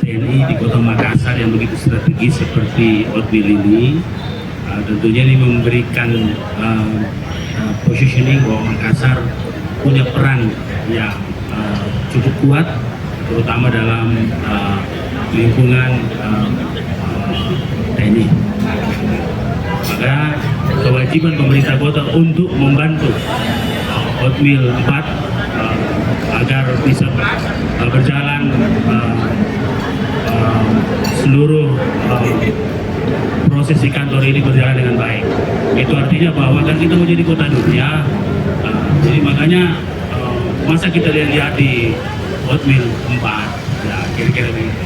TNI di Kota Makassar yang begitu strategis seperti Oatmeal ini, tentunya ini memberikan positioning bahwa Makassar punya peran yang cukup kuat, terutama dalam lingkungan TNI. Maka kewajiban pemerintah kota untuk membantu Oatmeal 4 agar bisa berjalan seluruh proses di kantor ini berjalan dengan baik. Itu artinya bahwa kan kita mau jadi kota dunia, jadi makanya masa kita lihat di Oatmeal 4, ya kira-kira begitu.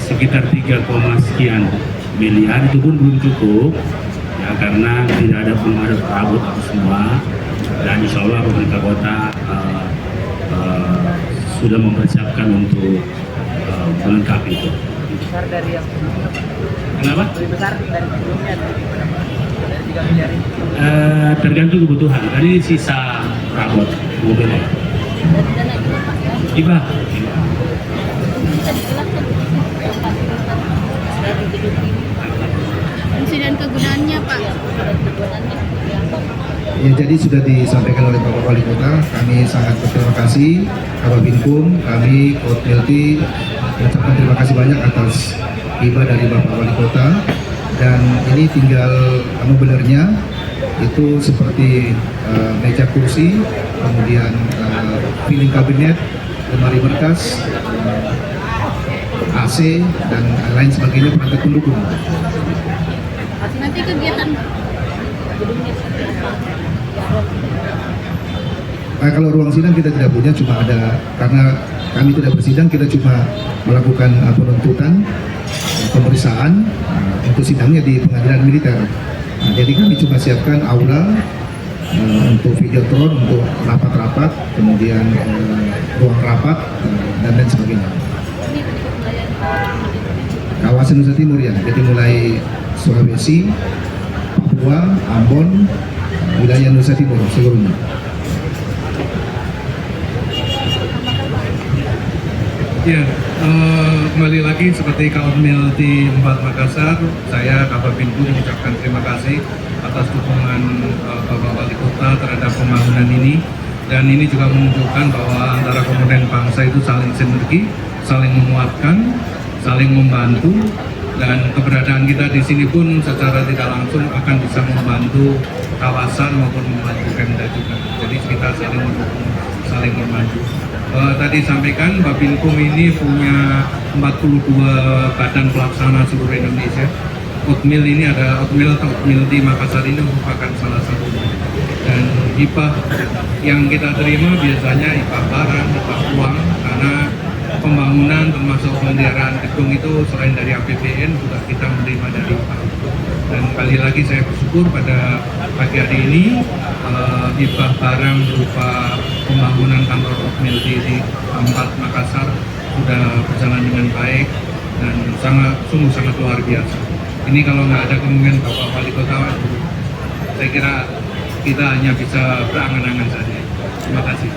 Sekitar 3, sekian miliar itu pun belum cukup ya, karena tidak ada pengadaan perabot semua, dan insya Allah pemerintah kota sudah mempersiapkan untuk melengkapi itu. Besar dari yang sebelumnya, Pak. Kenapa? Lebih besar dari sebelumnya, dari 3 miliar ini. Tergantung kebutuhan. Tadi sisa perabot mobilnya. Iba. Fungsi dan kegunaannya, Pak. Ya, jadi sudah disampaikan oleh Bapak Wali Kota. Kami sangat berterima kasih Kababinkum, kami Oatmeal Tea mengucapkan terima kasih banyak atas hibah dari Bapak Wali Kota. Dan ini tinggal benernya itu seperti meja kursi, kemudian piling kabinet, lemari berkas, AC dan lain sebagainya, perangkat pendukung. Nanti kegiatan Kalau ruang sidang kita tidak punya, cuma ada, karena kami tidak bersidang, kita cuma melakukan penuntutan, pemeriksaan untuk sidangnya di pengadilan militer. Jadi kami cuma siapkan aula untuk videotron, untuk rapat-rapat, kemudian ruang rapat dan lain sebagainya. Kawasan Nusa Timur ya, jadi mulai Sulawesi, Papua, Ambon, wilayah Nusa Timur seluruhnya. Ya, kembali lagi seperti Oatmeal Tea 4 Makassar, saya Kababinkum mengucapkan terima kasih atas dukungan Bapak Wali Kota terhadap pembangunan ini, dan ini juga menunjukkan bahwa antara komponen bangsa itu saling sinergi, saling menguatkan, saling membantu, dan keberadaan kita di sini pun secara tidak langsung akan bisa membantu kawasan maupun membantu Pemda juga. Jadi kita saling mendukung, saling membantu. Tadi sampaikan Babinkum ini punya 42 badan pelaksana seluruh Indonesia. Oatmeal ini ada Oatmeal Tea Makassar ini merupakan salah satunya. Dan hibah yang kita terima biasanya hibah barang, hibah uang, karena pembangunan termasuk pemeliharaan gedung itu selain dari APBN juga kita menerima dari hibah. Dan kali lagi saya bersyukur pada pagi hari ini hibah barang berupa pembangunan kantor Oatmeal Tea di 4 Makassar sudah berjalan dengan baik dan sungguh sangat luar biasa. Ini kalau nggak ada kemungkinan Bapak Wali Kota, saya kira kita hanya bisa berangan-angan saja. Terima kasih.